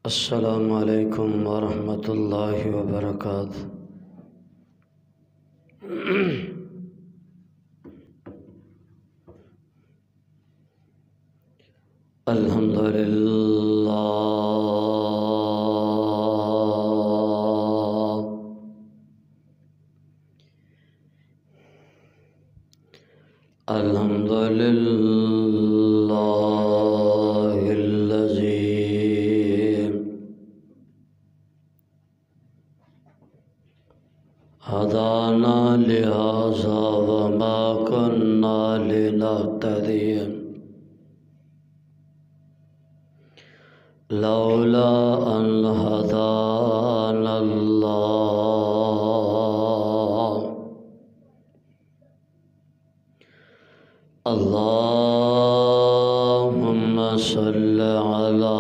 السلام علیکم ورحمۃ اللہ وبرکاتہ۔ الحمد للہ الحمد للہ الذی ہدانا لہذا وما كنا لنهتدی لولا ان ہدانا اللہ۔ اللہم صل علی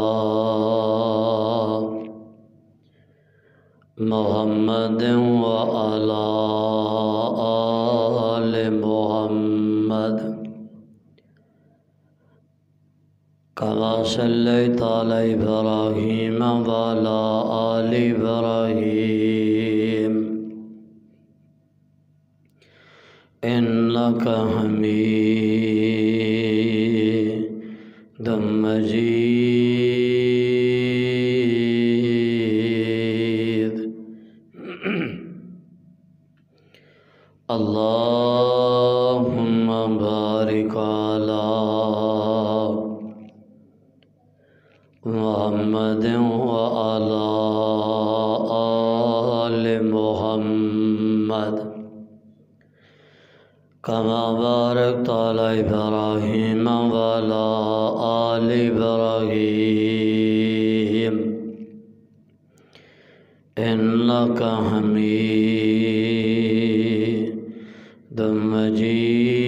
محمد وعلی آل محمد کما صلیت علی ابراہیم وعلی آل ابراہیم انک حمید مجید۔ اللہم بارک علی محمد وعلی آل محمد کما بارکت علی ابراہیم وعلی آل ابراہیم انک حمید مجید۔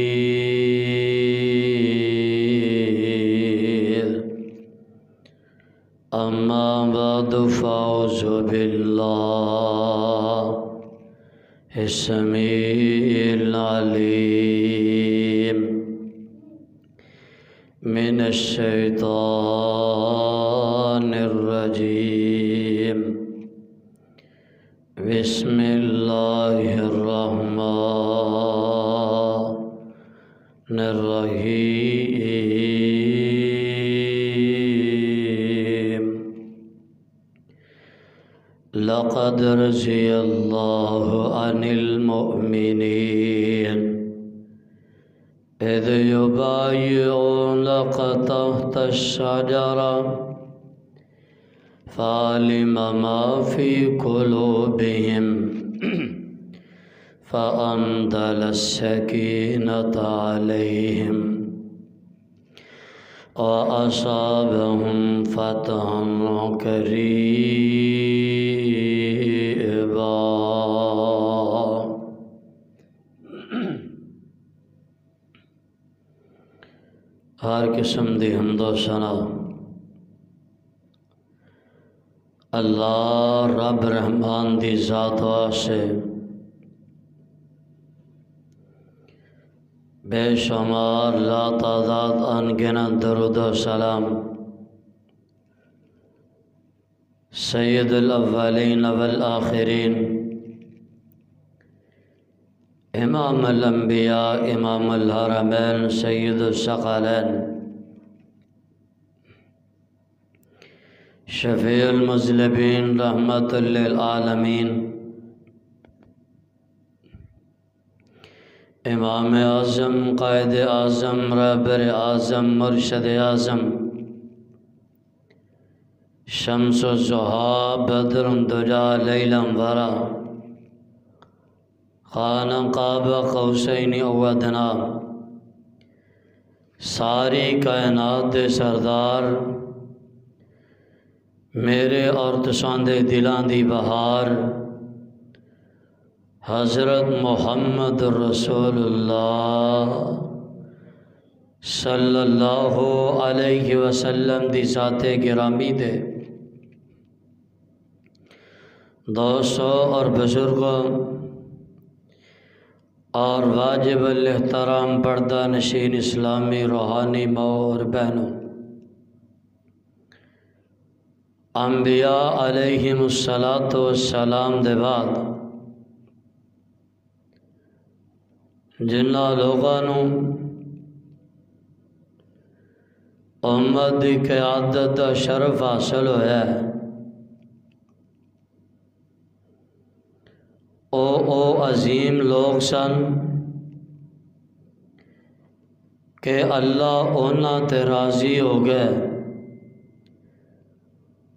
اما بعد فاعوذ باللہ السمیع العلیم من الشیطان الرجیم۔ بسم اللہ الرحمن الرحیم۔ لقد رضی اللہ عن المؤمنین اذ یبایعونک تحت الشجرہ فعلم ما فی قلوبہم فأنزل السکینۃ علیہم وأصابهم فتحا قریبا۔ ہر قسم دی حمد و ثنا اللہ رب رحمان دی ذات واسطے بے شمار لا تعداد انگنت درود و سلام سید الاولین والآخرین امام الانبیاء امام الحرمین سید الثقلین شفیع المذنبین رحمت للعالمین امام اعظم قائد اعظم رہبر اعظم مرشد اعظم شمس الضحیٰ بدر الدجیٰ لیلا ورا خانہ قاب قوسین او ادنیٰ ساری کائنات دے سردار میرے اور تساں دے دلاں دی بہار حضرت محمد رسول اللہ صلی اللہ علیہ وسلم دی ذات گرامی دے دوستوں اور بزرگوں اور واجب الاحترام پردہ نشین اسلامی روحانی ماں اور بہنوں، انبیاء علیہم السلام دے بعد جنہ لوگوں امت دی قیادت دا شرف حاصل ہویا ہے او عظیم لوگ سن کہ اللہ اونا تے راضی ہو گئے،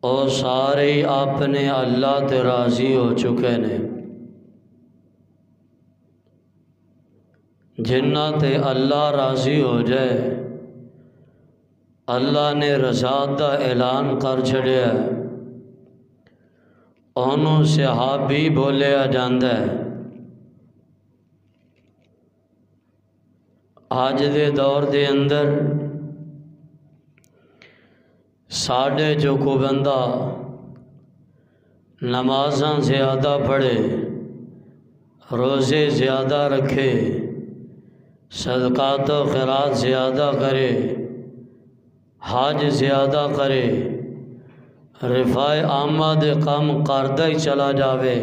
او سارے اپنے اللہ تے راضی ہو چکے نے۔ جنہ تے اللہ راضی ہو جائے اللہ نے رضا دا اعلان کر چھڑیا ہے، انہوں صحابی بولیا جاندہ ہے۔ آج دے دور دے اندر ساڑھے جو کو بندہ نمازاں زیادہ پڑھے، روزے زیادہ رکھے، صدقات و خیرات زیادہ کرے، حج زیادہ کرے، رفاع عامہ دے کام کردہ ہی چلا جاوے،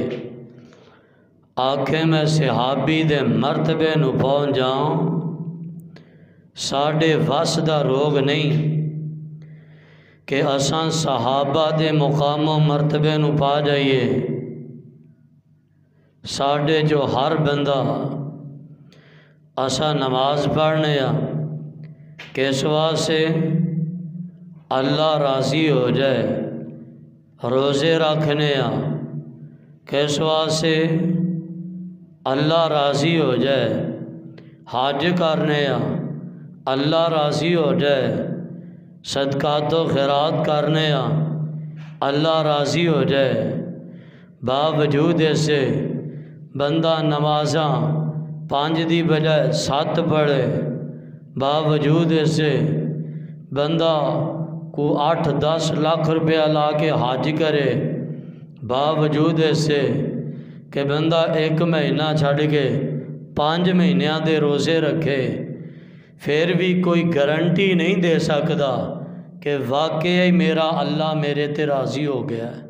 آنکھیں میں صحابی دے مرتبے نو پہنچ جاؤں، ساڑھے وس دا روگ نہیں کہ اساں صحابہ دے مقام و مرتبے نو پا جائیے۔ ساڑھے جو ہر بندہ اساں نماز پڑھنے یا کس واسطے اللہ راضی ہو جائے، روزے رکھنے یا کس واسطے اللہ راضی ہو جائے، حج کرنے یا اللہ راضی ہو جائے، صدقات و خیرات کرنے یا اللہ راضی ہو جائے۔ باوجود اسے بندہ نمازاں 5 دی بجائے 7 پڑھے، باوجود اسے بندہ کو 8-10 لاکھ روپیہ لا کے حج کرے، باوجود اسے کہ بندہ 1 مہینہ چھڑ کے 5 مہینیاں دے روزے رکھے، پھر بھی کوئی گارنٹی نہیں دے سکتا کہ واقعی میرا اللہ میرے تے راضی ہو گیا ہے۔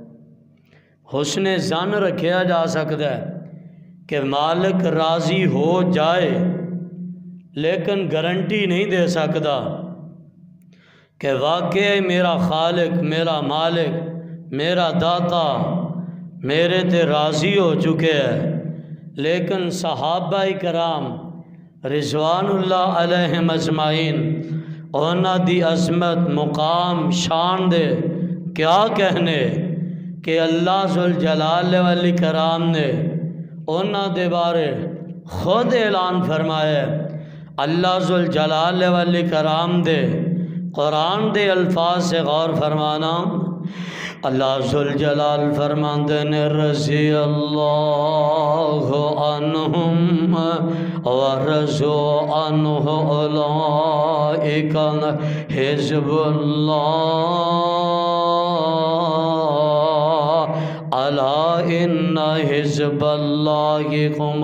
حسن ظن رکھیا جا سکتا ہے کہ مالک راضی ہو جائے، لیکن گارنٹی نہیں دے سکتا کہ واقعی میرا خالق، میرا مالک، میرا داتا میرے تے راضی ہو چکے ہیں۔ لیکن صحابہ کرام رضوان اللہ علیہم اجمعین اونا دی عظمت مقام شان دے کیا کہنے کہ اللہ ذوالجلال والاکرام نے اونا دے بارے خود اعلان فرمایا۔ اللہ ذوالجلال والاکرام دے قرآن دے الفاظ سے غور فرمانا۔ اللہ ذوالجلال فرماندے نے رضی اللہ عنہم ورضوا عنہ اولئک حزب اللہ الا ان حزب اللہ هم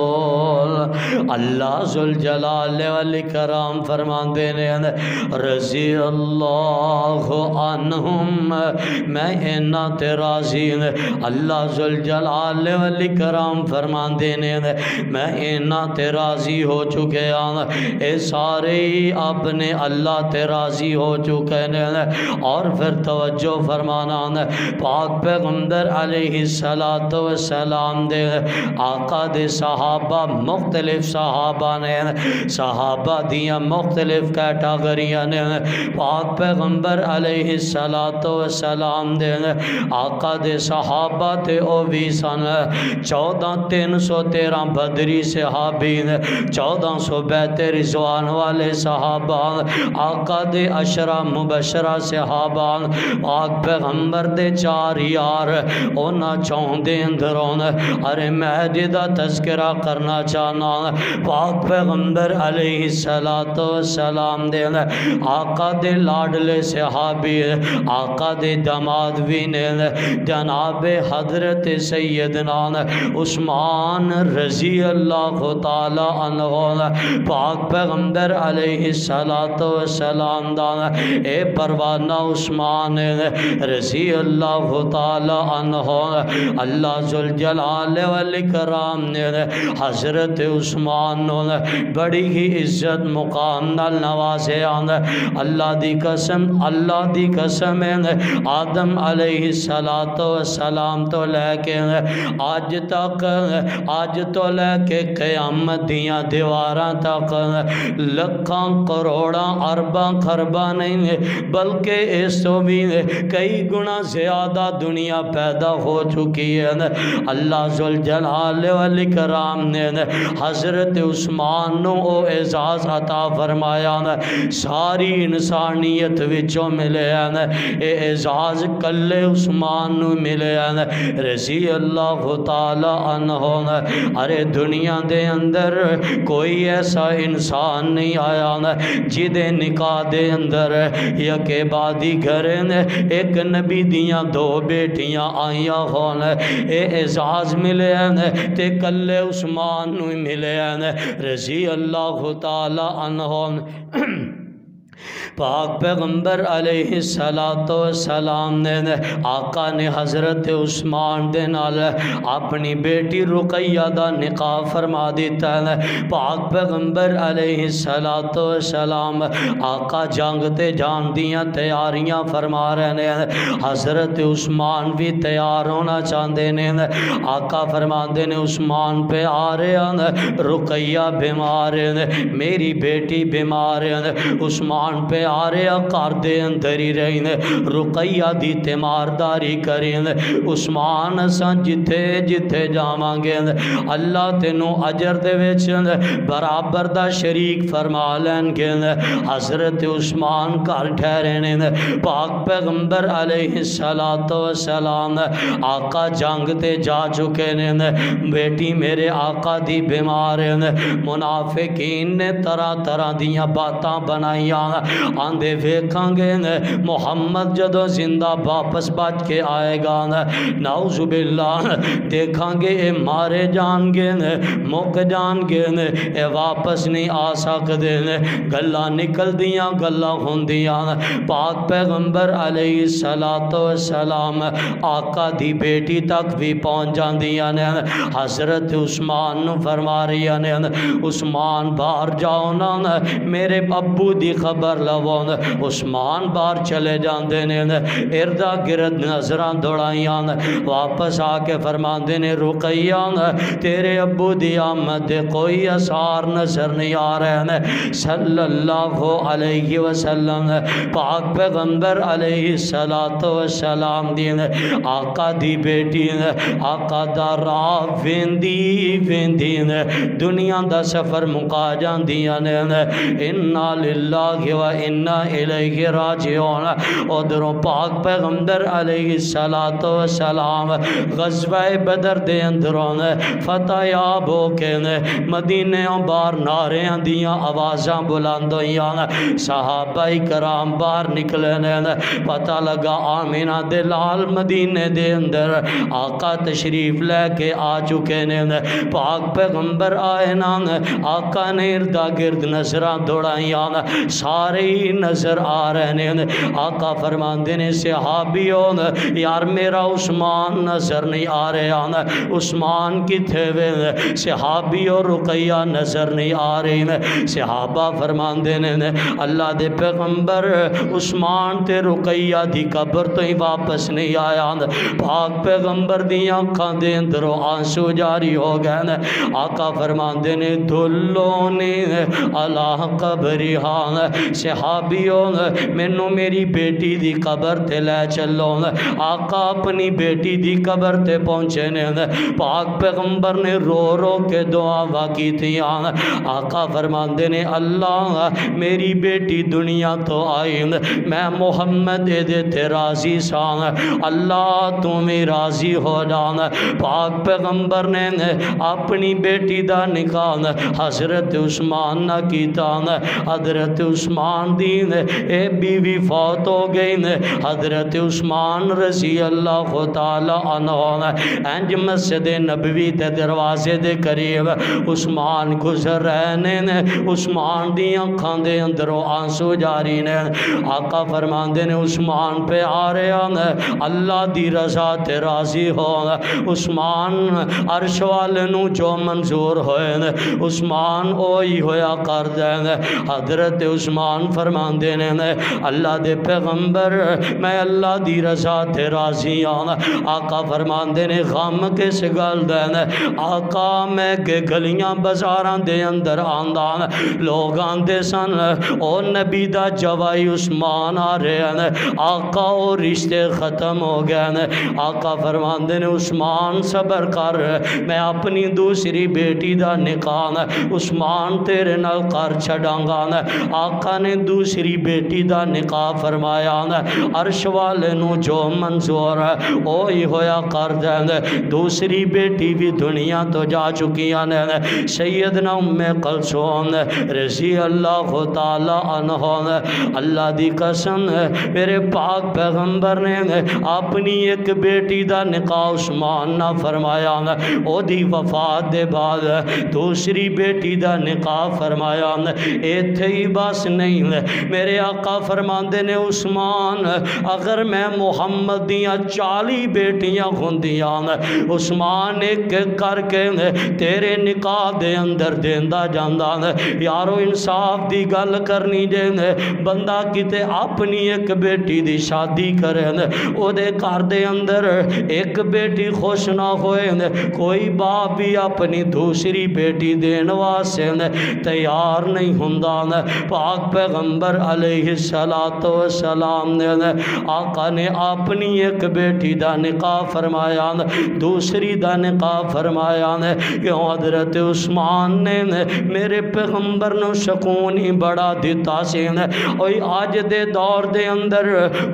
المفلحون۔ اللہ ذوالجلال والاکرام فرماندے نے رضی اللہ عنہم، میں اینا تے راضی ہوں۔ اللہ ذوالجلال والاکرام فرماندے نے میں اینا تے راضی ہو چکے ہیں، اے سارے اپنے اللہ تے راضی ہو چکے ہیں۔ اور پھر توجہ فرمانا، پاک پیغمبر علیہ السلام دے آقا دے صحابہ مختلف صحابہ نے، صحابہ دیاں مختلف کیٹاگریاں نے۔ پاک پیغمبر علیہ السلام دے آقا دے صحابہ تے او بھی سن 14,313 بدری صحابی، 1400 بیت رضوان والے صحابہ، آقا دے عشرہ مبشرہ صحابہ، پاک پیغمبر دے 4 یار اونا چاہن دے اندرون۔ ارے میں جدہ تذکرہ کرنا چاہنا پاک پیغمبر علیہ السلام دے آقا دے لاڈلے صحابی آقا دے داماد بھی نے جناب حضرت سیدنا عثمان رضی اللہ تعالی عنہ پاک پیغمبر علیہ السلام دا اے پروانہ عثمان رضی اللہ تعالی عنہ اللہ ذوالجلال والاکرام نے حضرت عثمان بڑی ہی عزت مقام نال نوازے اللہ دی قسم آدم علیہ السلام تو لے کے آج تو لے کے قیامت دیاں دیواراں تک لکھاں کروڑاں ارباں خرباں نہیں بلکہ اس تو بھی کئی گنا زیادہ دنیا پیدا ہو چکی ہے اللہ ذوالجلال والاکرام نے حضرت عثمان نو او اعزاز عطا فرمایا ساری انسانیت وچوں ملے اے اعزاز کلے عثمان نو ملے رضی اللہ تعالی عنہ ارے دنیا دے اندر کوئی ایسا انسان نہیں آیا جدے نکاح دے اندر یا کہ بادی گھرے ایک نبی دیاں دو بیٹیاں آئیاں ہون اے اعزاز ملے تے کلے عثمان نو ملے رضی اللہ تعالی عنہ پاک پیغمبر علیہ السلام نے آقا نے حضرت عثمان دے نال اپنی بیٹی رقیہ دا نکاح فرما دیتا ہے پاک پیغمبر علیہ السلام آقا جنگ تے جان دیاں تیاریاں فرما رہے ہیں حضرت عثمان بھی تیار ہونا چاہتے ہیں آقا فرما دے نے عثمان پہ آ رہے ہیں رقیہ بیمار ہیں میری بیٹی بیمار ہیں عثمان پہ آ رہے کار دے اندر ہی رہی رقیہ دی تیمارداری کریں عثمان اساں جتھے جاواں گے اللہ تینوں اجر دے وچ برابر دا شریک فرما لین گے حضرت عثمان گھر ٹھہرے نے پاک پیغمبر علیہ السلام آقا جنگ تے جا چکے نے بیٹی میرے آقا دی بیمار ہیں منافقین نے طرح طرح دیاں باتاں بنائیاں آندے ویکھاں گے محمد جدو زندہ واپس بچ کے آئے گا نعوذ باللہ دیکھاں گے اے مارے جان گے مک جان گے اے واپس نہیں آ سکتے گلاں نکل دیاں گلاں ہوندیاں پاک پیغمبر علیہ السلام آقا دی بیٹی تک بھی پہنچ جاندیاں نے حضرت عثمان نو فرما رہی نے عثمان باہر جاؤ نا میرے ابو دی خبر لوان عثمان باہر چلے جاندے نے اردا گرد نظراں دوڑائیاں واپس آ کے فرماندے نے رقیہ تیرے ابو دی آمد دے کوئی اثار نظر نہیں آ رہے ہیں صلی اللہ علیہ وسلم پاک پیغمبر علیہ السلام دین آقا دی بیٹی آقا دا راہ ویندی دنیا دا سفر مکا جاندیاں نے انا للہ و انا الیہ راجعون ادھروں پاک پیغمبر علیہ السلام غزوہ بدر دے اندروں فتح یاب ہو کے مدینے باہر نعریاں دیاں آوازاں بلندیاں صحابہ کرام باہر نکلے پتہ لگا آمینہ دے لال مدینے دے اندر آقا تشریف لے کے آ چکے نے پاک پیغمبر آئے نا آقا نے اردا گرد نظراں دوڑائیاں سارے ہی نظر آ رہے ہیں آقا فرماندے نے صحابیوں یار میرا عثمان نظر نہیں آ رہا عثمان کتھے وے صحابی اور رقیہ نظر نہیں آ رہی صحابہ فرماندے نے اللہ دے پیغمبر عثمان تے رقیہ دی قبر تو ہی واپس نہیں آیا پاک پیغمبر دی آنکھاں دے اندروں آنسو جاری ہو گئے آقا فرماندے نے دلونی اللہ قبریہاں صحابیوں مینوں میری بیٹی دی قبر تے لے چلو۔ آقا اپنی بیٹی دی قبر تے پہنچے نے، پاک پیغمبر نے رو رو کے دعا کی تھی۔ آقا فرماندے نے اللہ میری بیٹی دنیا تو آئی، میں محمد دے تے راضی سان، اللہ تو میں راضی ہو جان۔ پاک پیغمبر نے اپنی بیٹی دا نکاح حضرت عثمان نہ کیتا، حضرت عثمان دی اے بیوی فوت ہو گئی، حضرت عثمان رضی اللہ تعالی عنہ انج مسجد نبوی تے دروازے دے قریب عثمان گزر رہے نے، عثمان دی آنکھاں دے اندروں آنسو جاری نے۔ آقا فرماندے نے عثمان پہ آ رہے ہیں اللہ دی رضا تے راضی ہو، عثمان عرش والے نو جو منظور ہوئے عثمان اوہی ہویا کر دے۔ حضرت عثمان فرماندے نے اللہ دے پیغمبر میں اللہ دی رضا تے راضی ہوں۔ آقا فرماندے نے غم کس گل دے؟ آقا میں کہ گلیاں بازاراں دے اندر آندا لوگ آندے سن او نبی دا جوائی عثمان آ رہے ہیں، آقا او رشتے ختم ہو گئے۔ آقا فرماندے نے عثمان صبر کر، میں اپنی دوسری بیٹی دا نکاح عثمان تیرے نال کر چھڑاں گا۔ آقا نے دوسری بیٹی دا نکاح فرمایا، عرش والے نو جو منظور ہے اوہی ہویا کر دیں۔ دوسری بیٹی بھی دنیا تو جا چکی ہیں، سیدنا ام کلثوم رضی اللہ تعالی عنہ۔ اللہ دی قسم میرے پاک پیغمبر نے اپنی ایک بیٹی دا نکاح عثمان نہ فرمایا، او دی وفات دے بعد دوسری بیٹی دا نکاح فرمایا۔ ایتھے ہی بس نہیں، میرے آقا فرماندے نے عثمان اگر میں محمد دیاں 40 بیٹیاں ہوندیاں عثمان ایک کر کے تیرے نکاح دے اندر دیندا جاندا۔ یارو انصاف دی گل کرنی جے بندہ کتے اپنی ایک بیٹی دی شادی کرے او دے گھر دے اندر ایک بیٹی خوش نہ ہوئے، کوئی باپ بھی اپنی دوسری بیٹی دین واسطے تیار نہیں ہوندا۔ پاک پیغمبر علیہ السلام نے آقا نے اپنی ایک بیٹی دا نکاح فرمایا، دوسری دا نکاح فرمایا کہ حضرت عثمان نے میرے پیغمبر نو سکون ہی بڑا دیتا سی۔ اور آج دے دور دے اندر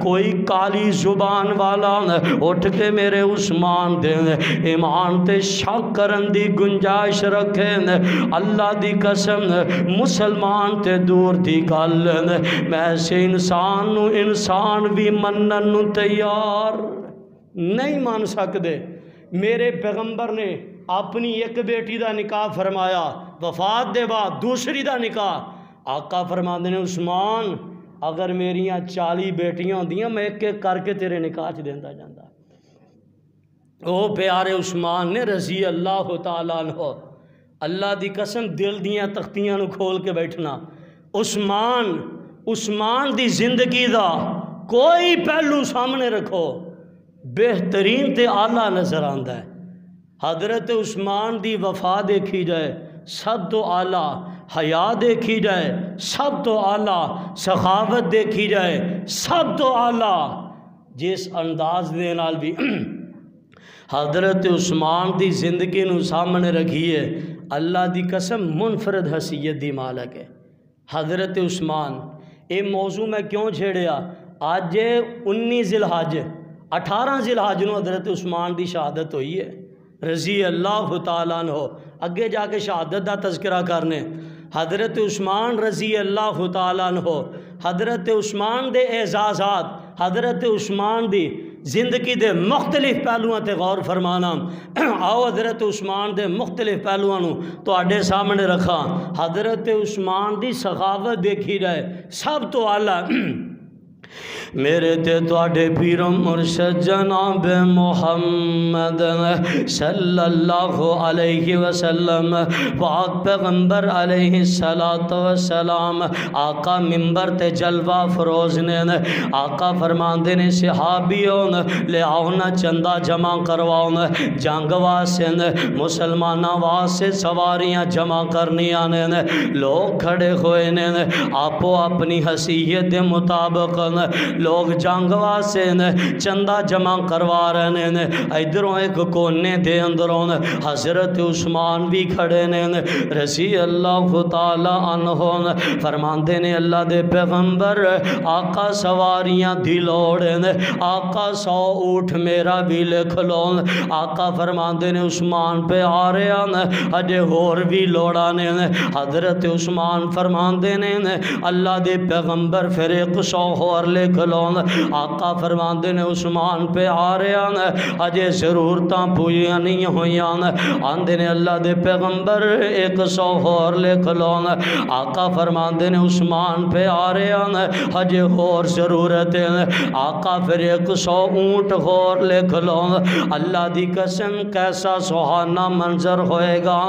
کوئی کالی زبان والا اٹھ کے میرے عثمان دے ایمان تے شک کرن دی گنجائش رکھے، اللہ دی قسم مسلمان تے دور دی گل، میں ایسے انسان نو انسان بھی منن نو تیار نہیں مان سکدے۔ میرے پیغمبر نے اپنی ایک بیٹی دا نکاح فرمایا، وفات دے بعد دوسری دا نکاح۔ آقا فرماندے نے عثمان اگر میریاں 40 بیٹیاں ہوندیاں میں ایک ایک کر کے تیرے نکاح چ دیندا جاندا۔ او پیارے عثمان نے رضی اللہ تعالیٰ عنہ، اللہ دی قسم دل دیاں تختیاں نو کھول کے بیٹھنا۔ عثمان دی زندگی دا کوئی پہلو سامنے رکھو بہترین تے اعلیٰ نظر آندا ہے۔ حضرت عثمان دی وفا دیکھی جائے سب تو اعلیٰ، حیا دیکھی جائے سب تو اعلیٰ، سخاوت دیکھی جائے سب تو اعلیٰ۔ جس انداز دے نال بھی حضرت عثمان دی زندگی نو سامنے رکھیے، اللہ دی قسم منفرد حیثیت دی مالک ہے حضرت عثمان۔ اے موضوع میں کیوں چھیڑیا؟ آج 19 ذی الحج 18 ذی الحج نو حضرت عثمان دی شہادت ہوئی ہے رضی اللہ تعالیٰ عنہ۔ اگے جا کے شہادت دا تذکرہ کرنے حضرت عثمان رضی اللہ تعالیٰ عنہ، حضرت عثمان دے اعزازات، حضرت عثمان دی زندگی دے مختلف پہلوؤں تے غور فرمانا۔ آؤ حضرت عثمان دے مختلف پہلوؤں تواڈے سامنے رکھا۔ حضرت عثمان دی سخاوت دیکھی جائے سب تو اعلیٰ۔ میرے تے تواڈے پیر و مرشد جناب محمد صلی اللہ علیہ وسلم پاک پیغمبر علیہ السلام آقا منبر تے جلوہ فروز نے آقا فرماندے نے صحابیوں لے آؤنا چندہ جمع کرواؤنا جنگ واسے مسلمانہ واسے سواریاں جمع کرنیاں نے لوگ کھڑے ہوئے نے آپو اپنی حیثیت دے مطابق لوگ جنگ واسے چندہ جمع کروا رہے نے ادھروں ایک کونے دے اندروں حضرت عثمان بھی کھڑے نے رضی اللہ تعالی عنہ فرماندے نے اللہ دے پیغمبر آقا سواریاں دی لوڑے نے آقا 100 اونٹ میرا بھی لکھ لو آقا فرماندے نے عثمان پہ آ رہے ہیں اجے ہور بھی لوڑا نے حضرت عثمان فرماندے نے اللہ دے پیغمبر پھر 100 ہور لکھ لو آقا فرماندے نے عثمان پہ آ رہے ہیں اجے ضرورتاں پوریاں نہیں ہویاں آندے نے اللہ دے پیغمبر 100 ہور لکھ لو آقا فرماندے نے عثمان پہ آ رہے ہیں اجے ہور ضرورت ہے آقا پھر 100 اونٹ ہور لکھ لو اللہ دی قسم کیسا سہانا منظر ہوئے گا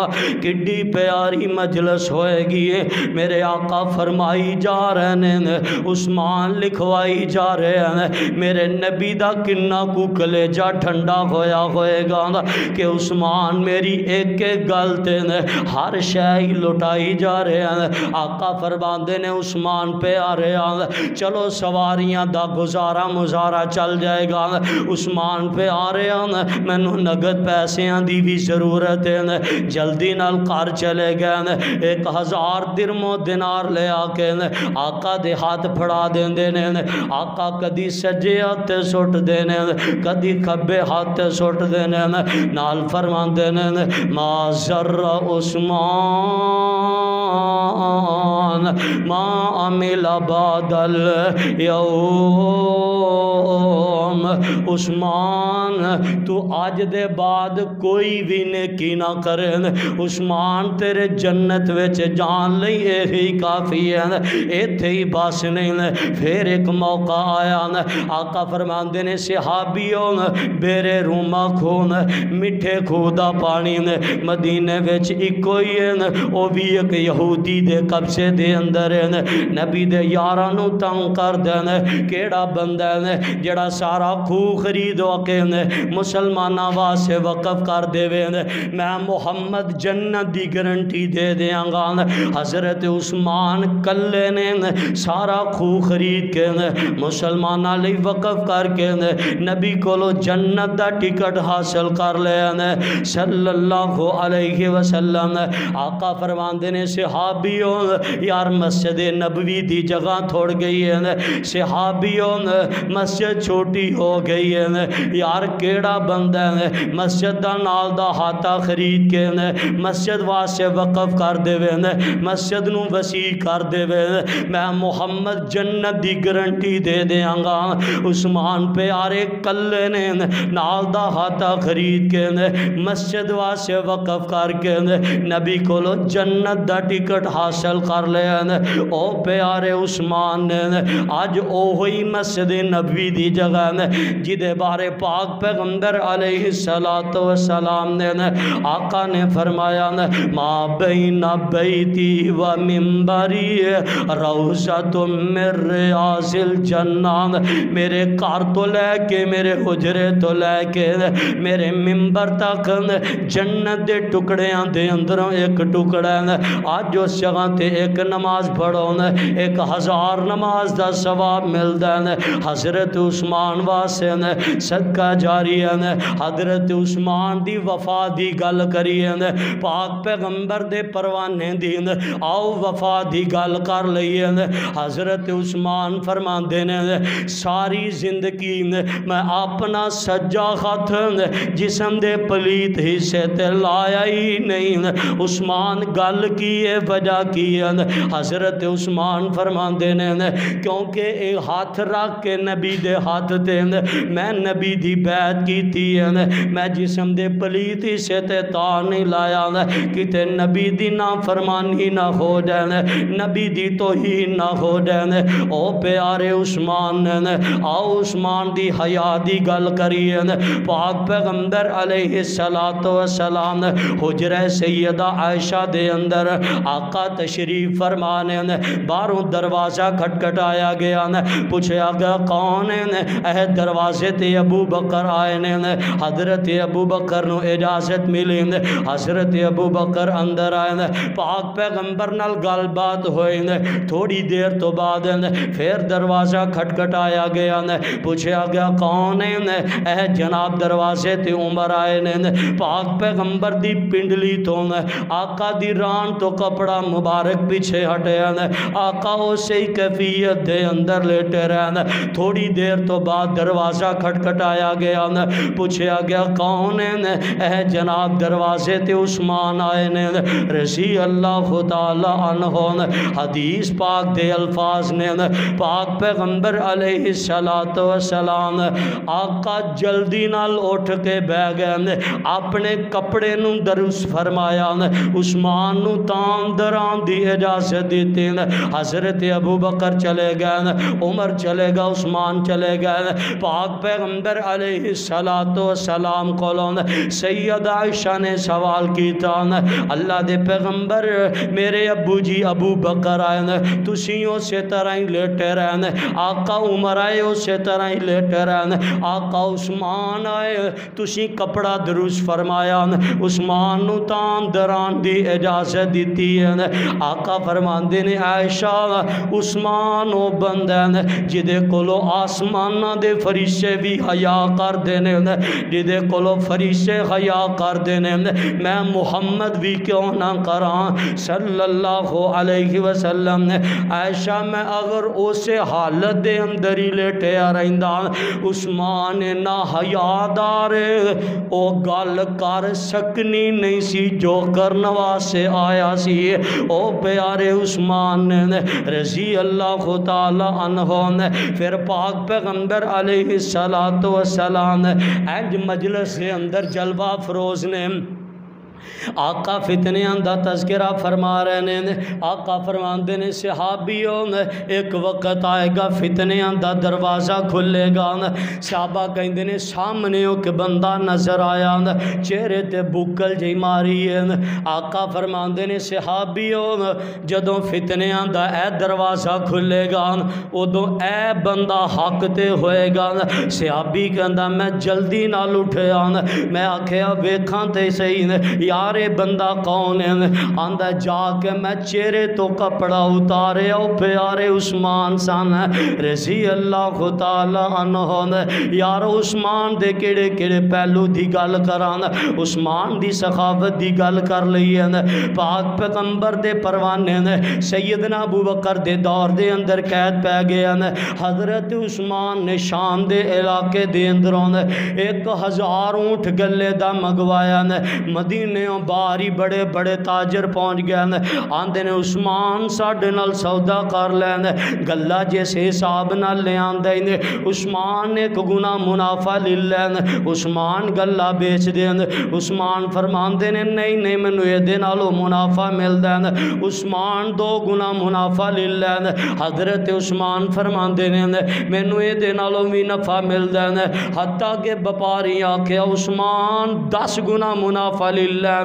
کڈی پیاری مجلس ہوئے گی میرے آقا فرمائی جا رہے ہیں عثمان لکھوائی جا رہے ہیں میرے نبی دا کنہ کو کلیجہ ٹھنڈا ہویا ہوئے گا کہ عثمان میری ایک ایک گلتے نے ہر شئی لٹائی جا رہے ہیں آقا فرماندے نے عثمان پہ آ رہے ہیں چلو سواریاں دا گزارا مزارا چل جائے گا عثمان پہ آ رہے ہیں میں نگد پیسیاں دی بھی ضرورت ہے جلدی نال کار چلے گئے 1000 درم و دینار لے آکے آقا دے ہاتھ پھڑا دیندے نے آقا کدی سجے ہاتھ سٹ دینے کدی کھبے ہاتھ سٹ دینے نال فرماندے نے ما ذر عثمان ما عمل بعد اليوم عثمان تو آج دے بعد کوئی بھی نیکی نہ کرے عثمان تیرے جنت وچ جان لئی ہی کافی ہے ایتھے ہی بس نہیں پھر ایک موقع آیا آقا فرماندے نے صحابیوں بیرے روما کھون مٹھے کھودا پانی مدینے وچ ایکو ہی ہے او بھی ایک یہودی دے قبضے دے اندر ہے نبی دے یارانو تنگ کر دے کیڑا بندہ ہے جڑا سارا کھو خرید وکے مسلمانہ واسے وقف کر دے میں محمد جنت دی گارنٹی دے دیاں گا حضرت عثمان کلے نے سارا کھو خرید کے مسلمانہ لئی وقف کر کے نبی کولو جنت دا ٹکٹ حاصل کر لے صلی اللہ علیہ وسلم آقا فرماندے نے صحابیوں یار مسجد نبوی دی جگہ تھوڑ گئی ہے صحابیوں مسجد چھوٹی ہو گئی ہے یار کیڑا بندہ ہے مسجد دا نال دا ہاتھا خرید کے مسجد واسے وقف کر دے مسجد نو وسیع کر دے میں محمد جنت دی گارنٹی دے دیاں گا عثمان پہ آرے کلے نے نال دا ہاتھا خرید کے مسجد واسے وقف کر کے نبی کولو جنت دا ٹکٹ حاصل کر لے او پیارے عثمان نے آج او ہوئی مسجد نبوی دی جگہ جدے بارے پاک پیغمبر علیہ السلام نے آقا نے فرمایا ما بین بیتی و منبری روضۃ من ریاض الجنہ میرے کار تو لے کے میرے حجرے تو لے کے میرے منبر تک جنت دے ٹکڑیاں دے اندروں ایک ٹکڑا آج اس جگہ تے ایک نماز پڑھو 1000 نماز دا ثواب ملدا ہے حضرت عثمان واسے صدقہ جاری ہے حضرت عثمان دی وفا دی گل کری ہے پاک پیغمبر دے پروانے دی آؤ وفا دی گل کر لئی ہے حضرت عثمان فرماندے نے ساری زندگی میں اپنا سجا ہاتھ جسم دے پلیت حصے تے لایا ہی نہیں عثمان گل کی ہے وجہ کی ہے حضرت عثمان فرماندے نے کیونکہ اے ہاتھ رکھ کے نبی دے ہاتھ تے میں نبی دی بیعت کیتی ہے، میں جسم دے پلیتی سے تے تار نہیں لایا کتے نبی دی نافرمانی نہ ہو جائے، نبی دی توہین نہ ہو جائے۔ او پیارے عثمان نے آؤ عثمان دی حیا دی گل کریے۔ پاک پیغمبر علیہ السلام حجرہ سیدہ عائشہ دے اندر آقا تشریف فرمانے باہروں دروازہ کھٹکھٹایا گیا، پوچھا گیا کون ہے؟ اے دروازے تے ابو بکر آئے نے۔ حضرت ابو بکر نو اجازت ملی، حضرت ابو بکر اندر آئے، پاک پیغمبر نال گل بات ہوئی، تھوڑی دیر تو بعد پھر دروازہ کھٹکھٹایا گیا، پوچھا گیا کون ہے؟ اے جناب دروازے تے عمر آئے نے۔ پاک پیغمبر دی پنڈلی تو آقا دی ران تو کپڑا مبارک پیچھے ہٹے، آقا اسی کیفیت دے اندر لیٹے رہے۔ تھوڑی دیر تو بعد دروازہ کھٹکھٹایا گیا، پوچھا گیا کون ہے؟ اے جناب دروازے تے عثمان آئے نے رضی اللہ تعالی عنہ۔ حدیث پاک دے الفاظ نے پاک پیغمبر علیہ السلام آقا جلدی نال اٹھ کے بہ گئے، اپنے کپڑے نو درست فرمایا، عثمان نو تان دران دی اجازت دیتی، حضرت ابو بکر چلے گئے، عمر چلے گا، عثمان چلے گئے۔ پاک پیغمبر علیہ السلام کو سیدہ عائشہ نے سوال کیتا، اللہ دے پیغمبر میرے ابو جی ابو بکر آئے تسی اسی طرح ہی لیٹے رہنے، آقا عمر آئے اسی طرح ہی لیٹے رہنے، آقا عثمان آئے تسی کپڑا درست فرمایا، عثمان نو تان دران دی اجازت دیتی ہے۔ آقا فرماندے نے عائشہ عثمان او بندہ جدے کولو آسمانہ دے فرشتے بھی حیا کر دینے، جدے کولو فرشتے حیا کر دینے، میں محمد بھی کیوں نہ کراں صلی اللہ علیہ وسلم۔ عائشہ میں اگر اسے حالت دے اندر ہی لیٹے رہندا عثمان نہ حیا دارے او گل کر سکنی نہیں سی جو کرن واسطے آیا سی۔ او پیارے عثمان رضی اللہ تعالی عنہ پھر پاک پیغمبر علیہ السلام اینج مجلس کے اندر جلوہ افروز نے آقا فتنیاں دا تذکرہ فرما رہے ہیں۔ آقا فرماندے نے صحابیوں ایک وقت آئے گا فتنیاں دا دروازہ کھلے گا، صحابہ کہندے نے سامنے ایک بندہ نظر آیا چہرے تے بکل جی ماری ہے۔ آقا فرماندے نے صحابیوں جدوں فتنیاں دا اے دروازہ کھلے گا ادوں اے بندہ حق تے ہوئے گا۔ صحابی کہندا میں جلدی نال اٹھیا، میں آکھیا ویکھاں تے صحیح یار بندہ کون ہے؟ آندہ جا کے میں چہرے تو کپڑا اتارے او پیارے عثمان سان رضی اللہ تعالی عنہ۔ یار عثمان دے کڑے کڑے پہلو دی گل کران، عثمان دی سخاوت دی گل کر لئی ہے۔ پاک پیغمبر دے پروانے سیدنا ابو بکر دے دور دے اندر قید پہ گیا، حضرت عثمان نے شام دے علاقے دے اندروں 1000 اونٹ گلے دا مگوایا، مدینے باری بڑے بڑے تاجر پہنچ گئے، آندے نے عثمان ساڑھے نال سودا کر لین، گلہ جیسے حساب نال لے آندے نے، عثمان ایک گنا منافع لے لین، عثمان گلہ بیچ دین، عثمان فرماندے نے نہیں نہیں میں نے یہ نالو منافع مل دین، عثمان 2 گنا منافع لے لین، حضرت عثمان فرماندے نے میں نے یہ نالو بھی نفع مل دین، حتیٰ کہ بپاری آکھیا عثمان 10 گنا منافع لے لین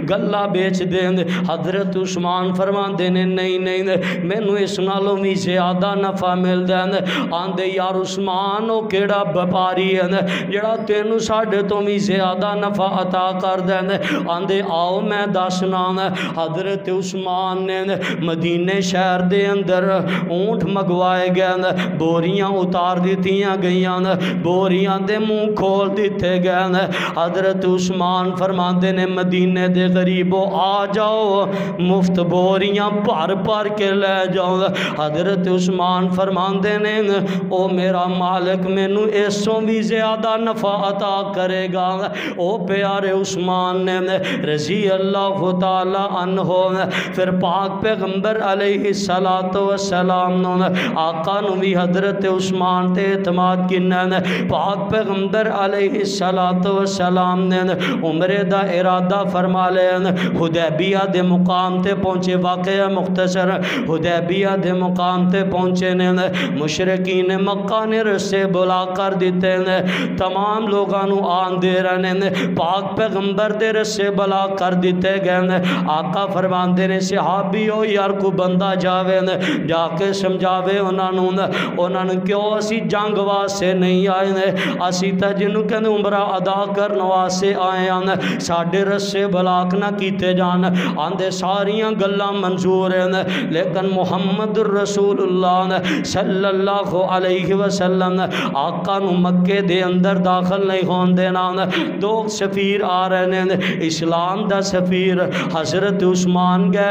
گلہ بیچ دین۔ حضرت عثمان فرماندے نے نہیں نہیں میں نے اس نالو بھی زیادہ نفع مل دین، آندے یار عثمان او کیڑا بپاری ہے جڑا تینوں ساڑھے تو بھی زیادہ نفع عطا کر دین، آندے آؤ میں دسنا۔ حضرت عثمان نے مدینے شہر دے اندر اونٹ مگوائے گئے، بوریاں اتار دیتیاں گئیاں، بوریاں دے منہ کھول دیتے گئے۔ حضرت عثمان فرماندے نے مدینے دے غریبو آ جاؤ مفت بوریاں بھر بھر کے لے جاؤ۔ حضرت عثمان فرماندے نے او میرا مالک مینوں اس تو بھی زیادہ نفع عطا کرے گا۔ او پیارے عثمان نے رضی اللہ تعالی عنہ پھر پاک پیغمبر علیہ السلام آقا نو بھی حضرت عثمان تے اعتماد کینا پاک پیغمبر علیہ السلام نے عمرے دا ارادہ فرما لیا۔ حدیبیہ دے مقام تے پہنچے، واقعہ مختصر، حدیبیہ دے مقام تے پہنچے نے مشرکین مکہ نے رسے بلا کر دیتے ہیں، تمام لوگانو آن دے رہنے پاک پیغمبر دے رسے بلا کر دیتے گئے۔ آقا فرماندے نے صحابیو یار کو بندہ جاوے جا کے سمجھاوے انہوں کیوں اسی جنگ واسے نہیں آئے، اسی تا جنہوں کہ عمرہ ادا کرنے واسے آئے ہیں، ساڑھے رسے بلاک نہ کیتے جان آندے ساریاں گلاں منظور ہیں، لیکن محمد رسول اللہ صلی اللہ علیہ وسلم آقا نو مکے دے اندر داخل نہیں ہون دینا۔ دو سفیر آ رہے ہیں، اسلام دا سفیر حضرت عثمان گئے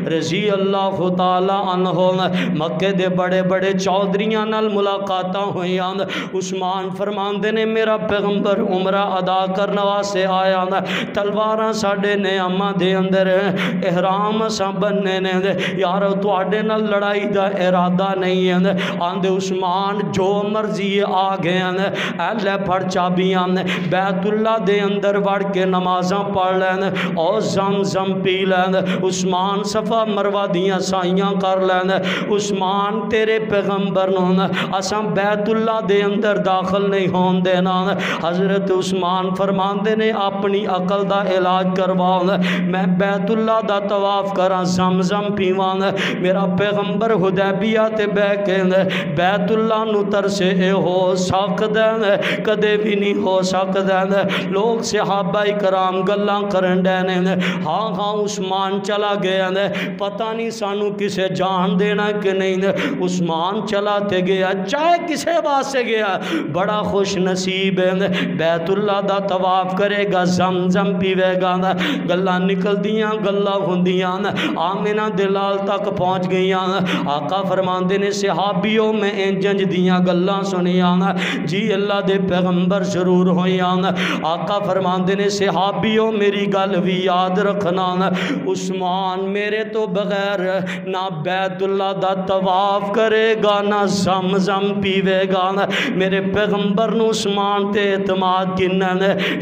رضی اللہ تعالی عنہ، مکے دے بڑے بڑے چودھریاں نال ملاقاتاں ہوئی۔ عثمان فرماندے نے میرا پیغمبر عمرہ ادا کرنے واسے آیا، تلواراں ساڈے نیاماں دے اندر احرام سا بننے نے، یارو تواڈے نال لڑائی دا ارادہ نہیں ہے۔ آندے عثمان جو مرضی آ گئے ہیں، اے لے پھڑ چابیاں بیت اللہ دے اندر وڑ کے نمازاں پڑھ لین اور زم پی لین، عثمان صفا مروہ دیاں سائیاں کر لین۔ عثمان تیرے پیغمبر نو اساں بیت اللہ دے اندر داخل نہیں ہون دینا۔ حضرت عثمان فرماندے نے اپنی عقل دا علاج کرواؤ، میں بیت اللہ دا طواف کراں زم پیواں، میرا پیغمبر حدیبیہ تے بہ کے بیت اللہ نو ترسے اے ہو سکدا کدے بھی نہیں ہو سکدا۔ لوگ صحابہ کرام گلاں کرن ڈے نے، ہاں عثمان چلا گیا، پتہ نہیں سانو کسے جان دینا کہ نہیں۔ عثمان چلا تے گیا، چاہے کسے واسطے گیا، بڑا خوش نصیب ہے، بیت اللہ دا طواف کرے گا، زم پیوے گا، گلاں نکل دیاں گلاں ہوندیاں، آمنہ دلال تک پہنچ گئیاں۔ آقا فرماندے نے صحابیوں میں انجنج دیاں گلاں سنیاں، جی اللہ دے پیغمبر ضرور ہویاں۔ آقا فرماندے نے صحابیوں میری گل بھی یاد رکھنا، عثمان میرے تو بغیر نہ بیت اللہ دا طواف کرے گا نہ زم پیوے گا، میرے پیغمبر نو عثمان تے اعتماد کنا۔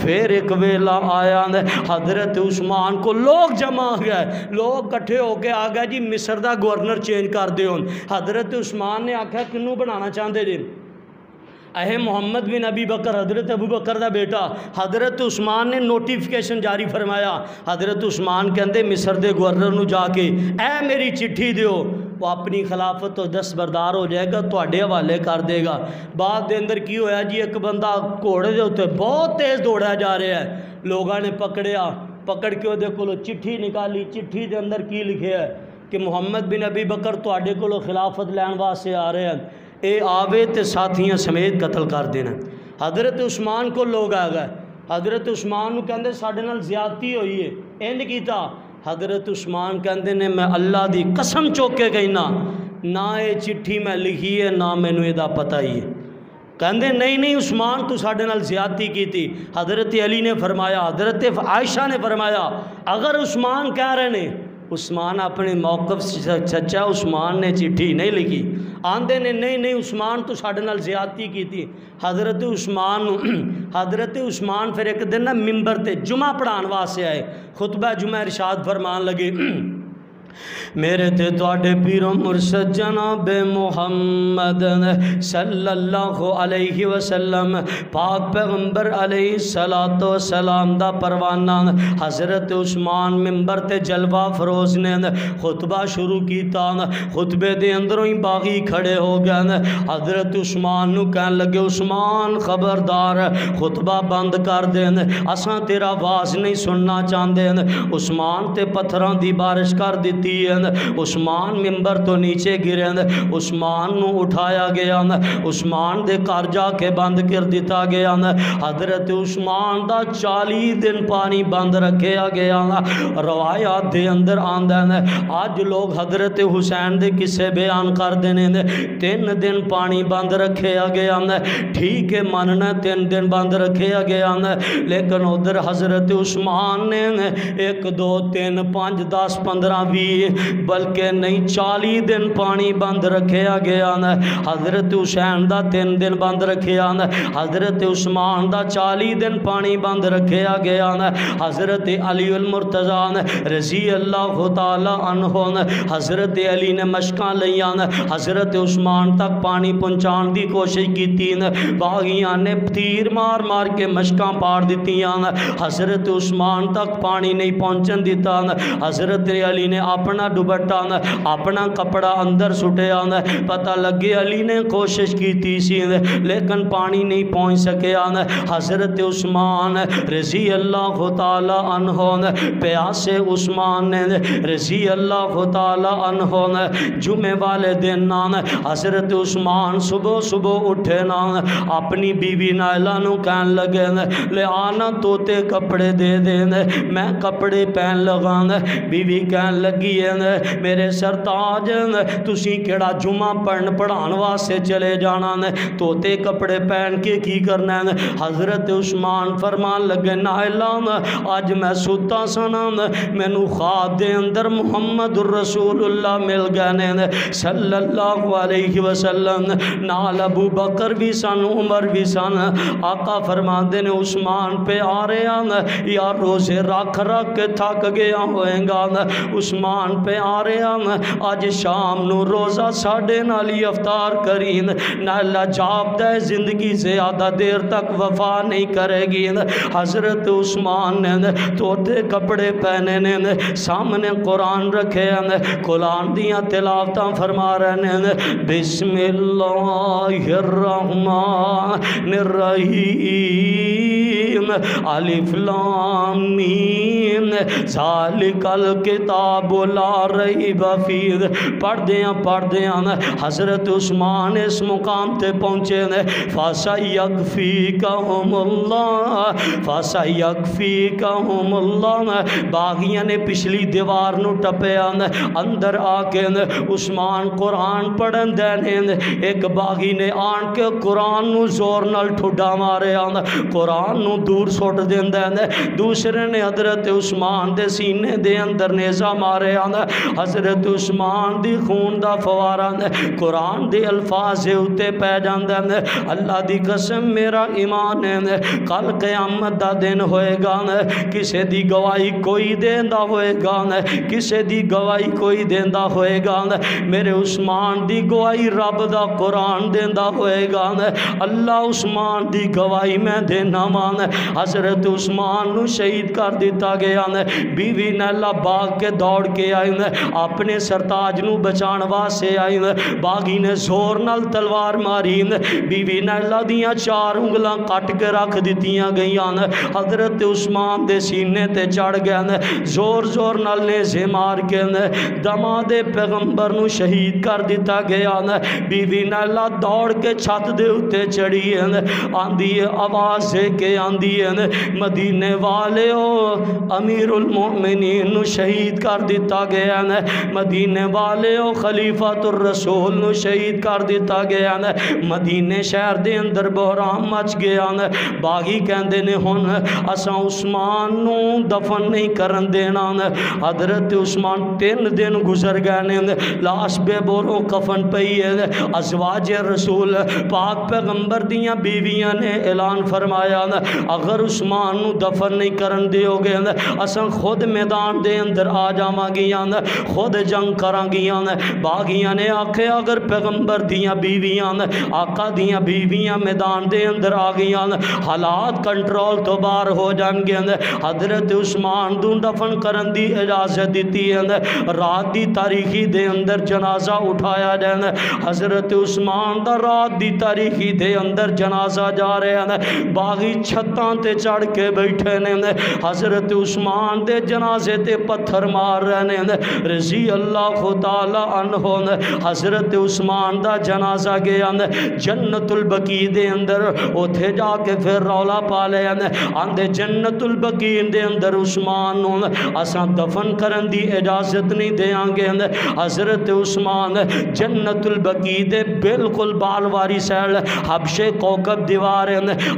پھر ایک ویلا آیا، حضرت عثمان کو لوگ جمع گئے، لوگ کٹھے ہو کے آ گئے جی مصر دا گورنر چینج کر دیو۔ حضرت عثمان نے آکھا کنوں بنانا چاہتے جی؟ اے محمد بن ابی بکر، حضرت ابو بکر دا بیٹا۔ حضرت عثمان نے نوٹیفیکیشن جاری فرمایا، حضرت عثمان کہندے مصر دے گورنر نو جا کے اے میری چٹھی دیو، وہ اپنی خلافت تو دستبردار ہو جائے گا، تواڈے حوالے کر دے گا۔ بعد دے اندر کی ہویا جی، ایک بندہ گھوڑے دے اوتے بہت تیز دوڑا جا رہا ہے، لوگاں نے پکڑیا، پکڑ کے وہ دے کولو چٹھی نکالی، چٹھی دے اندر کی لکھیا ہے کہ محمد بن ابی بکر تواڈے کولو خلافت لین واسطے آ رہے ہیں، اے آوے تے ساتھیاں سمیت قتل کر دینا۔ حضرت عثمان کو لوگ آ گئے، حضرت عثمان کہندے ساڈے نال زیادتی ہوئی ہے، اینج کیتا۔ حضرت عثمان کہندے نے میں اللہ دی قسم چوک کے گئی نہ اے چٹھی میں لکھی ہے نہ مینوں دا پتہ ہی ہے۔ کہندے نہیں عثمان تو ساڈے نال زیادتی کی تھی۔ حضرت علی نے فرمایا، حضرت عائشہ نے فرمایا اگر عثمان کہہ رہے ہیں، عثمان اپنے موقف سچا، عثمان نے چٹھی نہیں لکھی۔ آندے نے نہیں عثمان تو ساڈے نال زیادتی کی تھی۔ حضرت عثمان پھر ایک دن ممبر تے جمعہ پڑھان واسطے آئے، خطبہ جمعہ ارشاد فرمان لگے، میرے تے تواڈے پیرو مرشد جناب محمد صلی اللہ علیہ وسلم پاک پیغمبر علیہ السلام دا پروانہ حضرت عثمان ممبر تے جلوہ فروز نے خطبہ شروع کیتا۔ خطبے دے اندروں ہی باغی کھڑے ہو گئے، حضرت عثمان نو کہن لگے عثمان خبردار خطبہ بند کر دین، اساں تیرا آواز نہیں سننا چاہندے۔ عثمان تے پتھراں دی بارش کر دیتی، دیتی ہے۔ عثمان ممبر تو نیچے گرے، عثمان نو اٹھایا گیا، عثمان دے گھر جا کے بند کر دیتا گیا۔ حضرت عثمان دا 40 دن پانی بند رکھیا گیا۔ روایات دے اندر آندا ہے آج لوگ حضرت حسین دے قصے بیان کر دینے 3 دن پانی بند رکھیا گیا، ٹھیک ہے مننا 3 دن بند رکھیا گیا، لیکن ادھر حضرت عثمان نے 1 2 3 5 10 15 20 بلکہ نہیں 40 دن پانی بند رکھیا گیا۔ حضرت حسین دا 3 دن بند رکھیا، حضرت عثمان دا 40 دن پانی بند رکھیا گیا۔ حضرت علی المرتضی رضی اللہ تعالی عنہ، حضرت علی نے مشکاں لیاں، حضرت عثمان تک پانی پہنچان دی کوشش کی، باغیاں نے تیر مار مار کے مشکاں پاڑ دیتیاں، حضرت عثمان تک پانی نہیں پہنچن دیتا۔ حضرت علی نے اپنا دوپٹہ اپنا کپڑا اندر سٹیا، پتہ لگے علی نے کوشش کی سی لیکن پانی نہیں پہنچ سکیا۔ حضرت عثمان رضی اللہ تعالی عنہ پیاسے عثمان رضی اللہ تعالی عنہ جمعے والے دن حضرت عثمان صبح صبح اٹھے نا، اپنی بیوی نائلہ نو کہن لگے لے آنا توتے کپڑے دے دے، میں کپڑے پہن لگا۔ بیوی کہن لگی ہے میرے سرتاج تسی کیڑا جمعہ پڑھان واسطے چلے جانا، توتے کپڑے پہن کے کی کرنا ہے؟ حضرت عثمان فرمان لگے نائلہ آج میں ستا سنا، مینو خواب دے اندر محمد الرسول اللہ مل گئے صلی اللہ علیہ وسلم، نال ابو بکر بھی سن عمر بھی سن۔ آقا فرماندے نے عثمان پہ آ رہے ہیں یا روزے رکھ رکھ کے تھک گیا ہوئے گا، عثمان پہ آ رہے ہیں آج شام نو روزہ ساڑھے نالی افطار کرین، نالا جاب دے زندگی زیادہ دیر تک وفا نہیں کرے گی۔ حضرت عثمان نے توتے کپڑے پہنے نے، سامنے قرآن رکھے ہیں، قرآن دیاں تلاوتاں فرما رہے ہیں بسم اللہ الرحمن الرحیم الف لام میم ذالک الکتاب لا ریب فیہ۔ پڑھ دیاں حضرت عثمان اس مقام تے پہنچے فَسَيَكْفِيكَهُمُ اللَّهُ فَسَيَكْفِيكَهُمُ اللَّهُ۔ باغیاں نے پچھلی دیوار نو ٹپیا، اندر آ کے عثمان قرآن پڑھن دینے، ایک باغی نے آن کے قرآن نو زور نال ٹھڈا ماریا، قرآن نو دور سٹ دیندے، دوسرے نے حضرت عثمان دے سینے دے اندر نیزہ ماریا، حضرت عثمان دی خون دا فوارا قرآن دے الفاظ اتے پہ جاندے۔ اللہ دی قسم میرا ایمان ہے کل قیامت دا دن ہوئے گا، کسے دی گواہی کوئی دیندہ ہوئے گا، کسے دی گواہی کوئی دیندہ ہوئے گا، میرے عثمان دی گواہی رب دا قرآن دیندہ ہوئے گا، اللہ عثمان دی گواہی میں دینا مان۔ حضرت عثمان نو شہید کر دیتا گیا، بیوی نیلہ باغ کے دوڑ کے آئی، اپنے سرتاج نو بچان واسے آئی، باغی نے زور نال تلوار ماری، بیوی نیلہ دیاں 4 انگلاں کٹ کے رکھ دیتیاں گئیاں، حضرت عثمان دے سینے تے چڑھ گئے، زور زور نال نیزے مار کے دماد پیغمبر نو شہید کر دیتا گیا۔ بیوی نیلہ دوڑ کے چھت دے اتے چڑھی آندی آواز ہے کہ آندی مدینے والے ہو امیر المؤمنین نو شہید کر دیتا گیا، مدینے والے ہو خلیفۃ الرسول نو شہید کر دیتا گیا، مدینے شہر دے اندر بحران مچ گیا، باغی کہندے نے ہن اساں عثمان نو دفن نہیں کرن دینا۔ حضرت عثمان 3 دن گزر گئے، لاش بے بورو کفن پئی ہے، ازواج رسول پاک پیغمبر دیاں بیویاں نے اعلان فرمایا اگر عثمان نو دفن نہیں کرن دیو گے اساں خود میدان دے اندر آ جاواں گیاں، خود جنگ کراں گیاں۔ باغیاں نے آکھے اگر پیغمبر دیاں بیویاں آقا دیاں بیویاں میدان دے اندر آ گیاں حالات کنٹرول تو باہر ہو جان گے، حضرت عثمان دو دفن کرن دی اجازت دیتی ہے، رات دی تاریخی دے اندر جنازہ اٹھایا جائے، حضرت عثمان دا رات دی تاریخی دے اندر جنازہ جا رہے ہیں، باغی چھتاں تے چڑھ کے بیٹھے نے حضرت عثمان دے جنازے تے پتھر مار رہے نے رضی اللہ تعالی عنہ حضرت عثمان دا جنازہ گیا جنت البقیع دے اندر اوتھے جا کے پھر رولا پا لے آندے جنت البقیع دے اندر عثمان نو اساں دفن کرن دی اجازت نہیں دیاں گے حضرت عثمان جنت البقیع دے بالکل بالواری سیل حبشے کوکب دیوار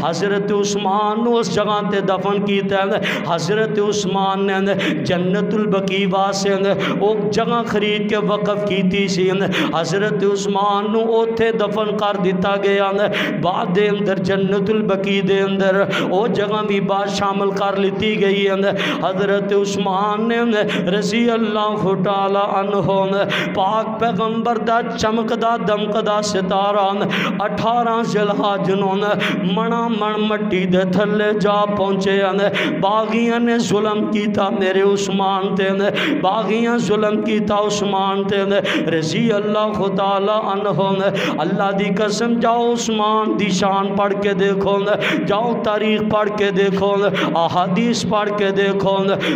حضرت عثمان نو اس جگہ تے دفن کیتا ہے حضرت عثمان نے جنت البقیع واسے وہ جگہ خرید کے وقف کیتی سی حضرت عثمان نو اوتھے دفن کر دیتا گیا بعد دے اندر جنت البقیع دے اندر وہ جگہ بھی بات شامل کر لیتی گئی ہے حضرت عثمان نے رضی اللہ تعالی عنہ پاک پیغمبر دا چمکدا دمکدا ستارہ 18 ذوالحج نو منا من مٹی دے تھلے جا پہنچے باغیاں نے ظلم کیتا میرے عثمان تے باغیاں ظلم کیتا عثمان تے رضی اللہ تعالی عنہ اللہ دی قسم جاؤ عثمان دی شان پڑھ کے دیکھو جاؤ تاریخ پڑھ کے دیکھو احادیث پڑھ کے دیکھو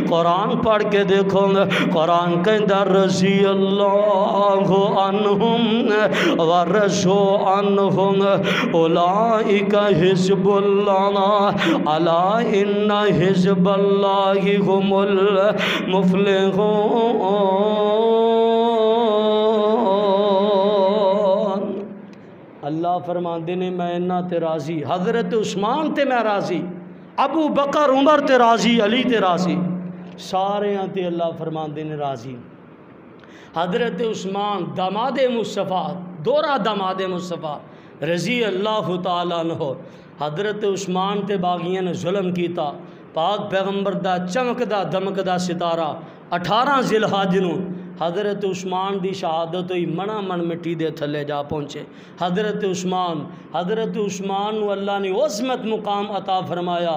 قرآن پڑھ کے دیکھو قرآن کہندا رضی اللہ عنہم ورضوا عنہم اولئک حزب اللہ الا ان حزب اللہ هم المفلحون۔ اللہ فرماندے نے میں انہاں تے راضی حضرت عثمان تے میں راضی ابو بکر عمر تے راضی علی تے راضی سارے تے اللہ فرماندے نے راضی۔ حضرت عثمان داماد مصطفیٰ دورہ داماد مصطفیٰ رضی اللہ تعالیٰ عنہ حضرت عثمان تے باغیاں نے ظلم کیتا پاک پیغمبر دا چمکدا دمکدا ستارہ 18 ذوالحج نو حضرت عثمان دی شہادت ہوئی منا من مٹی دے تھلے جا پہنچے حضرت عثمان نو اللہ نے عظمت مقام عطا فرمایا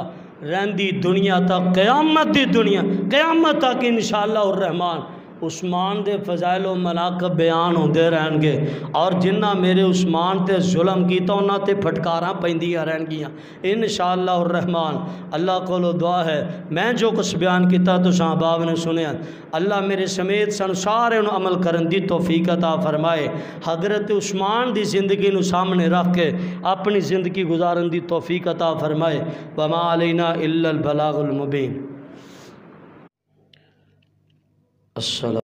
رہندی دنیا تک قیامت دی دنیا قیامت تک انشاءاللہ الرحمن عثمان دے فضائل و مناقب بیان ہوندے رہن گے اور جنہ میرے عثمان تے ظلم کیتا انہاں تے پھٹکاراں پیندیاں رہن گیاں انشاءاللہ الرحمن۔ اللہ کولو دعا ہے میں جو کچھ بیان کیتا تو صحابہ نے سنیا اللہ میرے سمیت سن سارے انہوں عمل کرن دی توفیق عطا فرمائے حضرت عثمان دی زندگی نو سامنے رکھ کے اپنی زندگی گزارن دی توفیق عطا فرمائے وما علینا الا البلاغ المبین۔ السلام